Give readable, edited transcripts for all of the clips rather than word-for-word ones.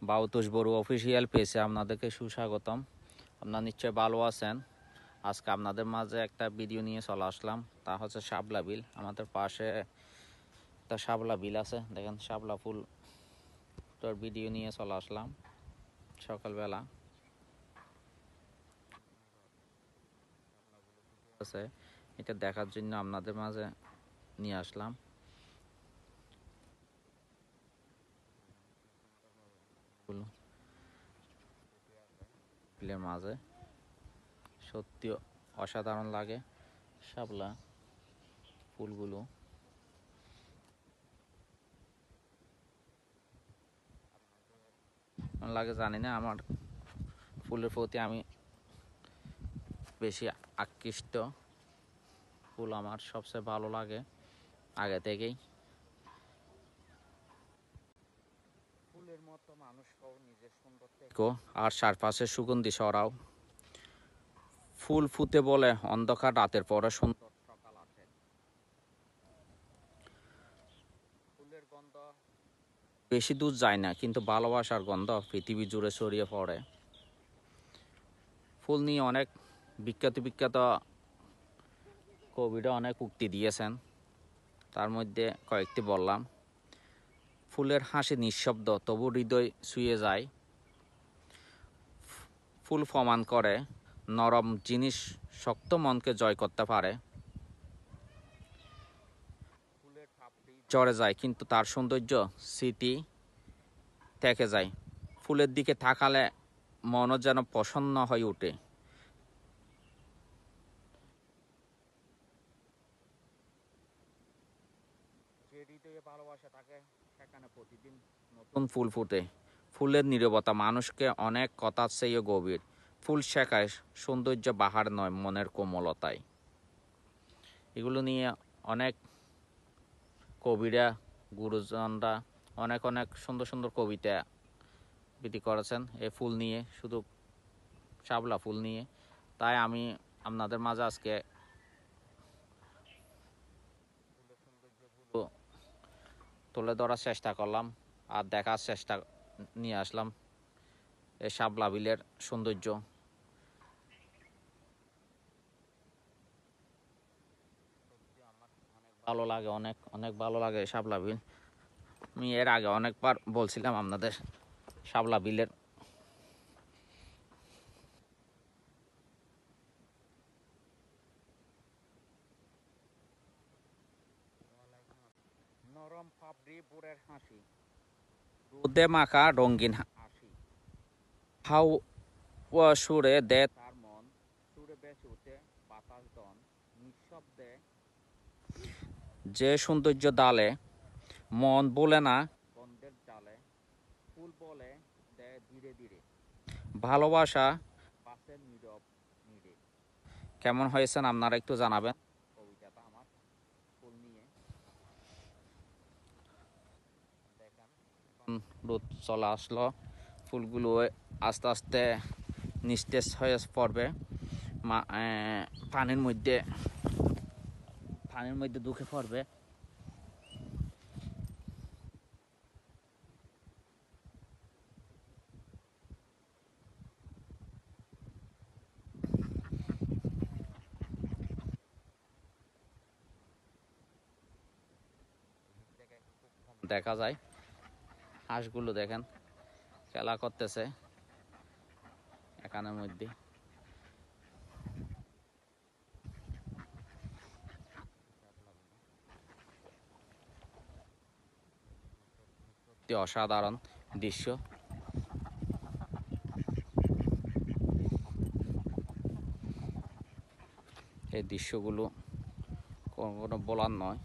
বাউতুষ বড়ু official পেজে আপনাদেরকে সুস্বাগতম। আপনারা নিশ্চয় ভালো আছেন। আজকে আপনাদের মাঝে একটা ভিডিও নিয়ে চলে আসলাম, তা হচ্ছে শাপলা বিল। আমাদের পাশে একটা শাপলা বিল আছে, দেখেন শাপলা ফুল। তোর ভিডিও নিয়ে চলে আসলাম সকালবেলা। আছে এটা দেখার জন্য আপনাদের মাঝে নিয়ে আসলাম। বিলের মাঝে সত্যি অসাধারণ লাগে শাপলা ফুলগুলো। লাগে জানি না, আমার ফুলের প্রতি আমি বেশি আকৃষ্ট। ফুল আমার সবচেয়ে ভালো লাগে আগে থেকেই। ফুলের মতো মানুষকেও নিজের সুন্দর থেকো আর চারপাশে সুগন্ধি ছড়াও। ফুল ফুটে বলে অন্ধকার রাতের পরে সুন্দর সকাল আসে। ফুলের গন্ধ বেশি দূর যায় না, কিন্তু ভালোবাসার গন্ধ পৃথিবী জুড়ে ছড়িয়ে পড়ে। ফুল নিয়ে অনেক বিখ্যাত বিখ্যাত কবিরা অনেক উক্তি দিয়েছেন, তার মধ্যে কয়েকটি বললাম। ফুলের হাসি নিঃশব্দ, তবু হৃদয় ছুঁয়ে যায়। ফুল প্রমাণ করে নরম জিনিস শক্ত মনকে জয় করতে পারে। ফুলের পাপড়ি ঝরে যায়, কিন্তু তার সৌন্দর্য স্মৃতি থেকে যায়। ফুলের দিকে তাকালে মনও যেন প্রসন্ন হয়ে ওঠে। যে হৃদয়ে ভালোবাসা থাকে সেখানে প্রতিদিন নতুন ফুল ফুটে। ফুলের নীরবতা মানুষকে অনেক কথার চেয়ে গভীর। ফুল শেখায় সৌন্দর্য বাহার নয়, মনের কোমলতায়। এগুলো নিয়ে অনেক কবিরা, গুরুজনরা অনেক অনেক সুন্দর সুন্দর কবিতা আবৃত্তি করেছেন এই ফুল নিয়ে, শুধু শাপলা ফুল নিয়ে। তাই আমি আপনাদের মাঝে আজকে তুলে ধরার চেষ্টা করলাম আর দেখার চেষ্টা নিয়ে আসলাম এই শাপলা বিলের সৌন্দর্য। ভালো লাগে, অনেক অনেক ভালো লাগে শাপলা বিল। আমি এর আগে অনেকবার বলছিলাম আপনাদের শাপলা বিলের। নরম পাপড়ি, বুড়ের হাসি, রোদে মাখা রঙিন হাসি, হাও সুরে দে তার মন, সুরে বেঁচে উঠে বাতাস দন, নিঃশব্দে যে সৌন্দর্য ডালে, মন বলে না গন্ধের জালে, ফুল বলে দেয় ধীরে ধীরে, ভালোবাসা পাশে নীরব নীরে। কেমন হয়েছেন আপনারা একটু জানাবেন কবিতাটা আমার ফুল নিয়ে। দেখেন রোদ চলে আসলো, ফুলগুলো আস্তে আস্তে নিস্তেজ হয়ে পড়বে। পানির মধ্যে ঢুকে পড়বে। দেখা যায় হাঁসগুলো দেখেন খেলা করতেছে এখানের মধ্যে। অসাধারণ দৃশ্য। এই দৃশ্যগুলো কোনো বলার নয়।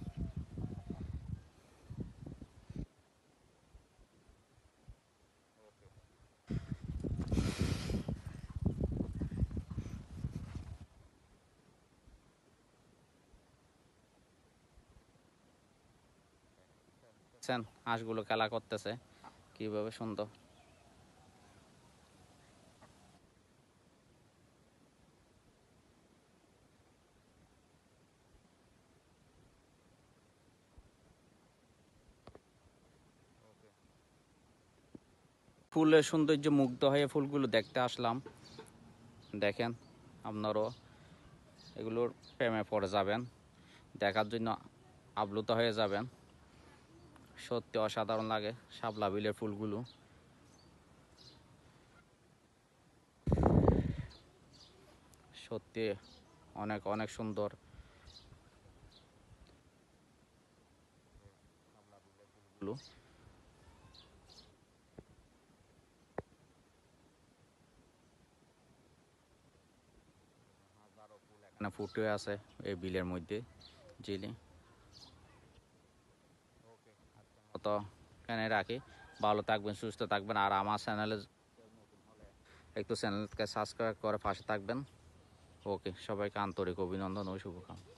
হাঁসগুলো খেলা করতেছে কিভাবে সুন্দর। ফুলের সৌন্দর্য মুগ্ধ হয়ে ফুলগুলো দেখতে আসলাম। দেখেন আপনারাও এগুলোর প্রেমে পড়ে যাবেন, দেখার জন্য আপ্লুত হয়ে যাবেন। সত্যি অসাধারণ লাগে শাপলা বিলের ফুলগুলো। সত্যি অনেক অনেক সুন্দর। ফুলগুলো এখানে ফুটে আছে এই বিলের মধ্যে ঝিলে। তো এখানে রাখি, ভালো থাকবেন, সুস্থ থাকবেন। আর আমার চ্যানেলে একটু চ্যানেলকে সাবস্ক্রাইব করে পাশে থাকবেন। ওকে, সবাইকে আন্তরিক অভিনন্দন ও শুভকামনা।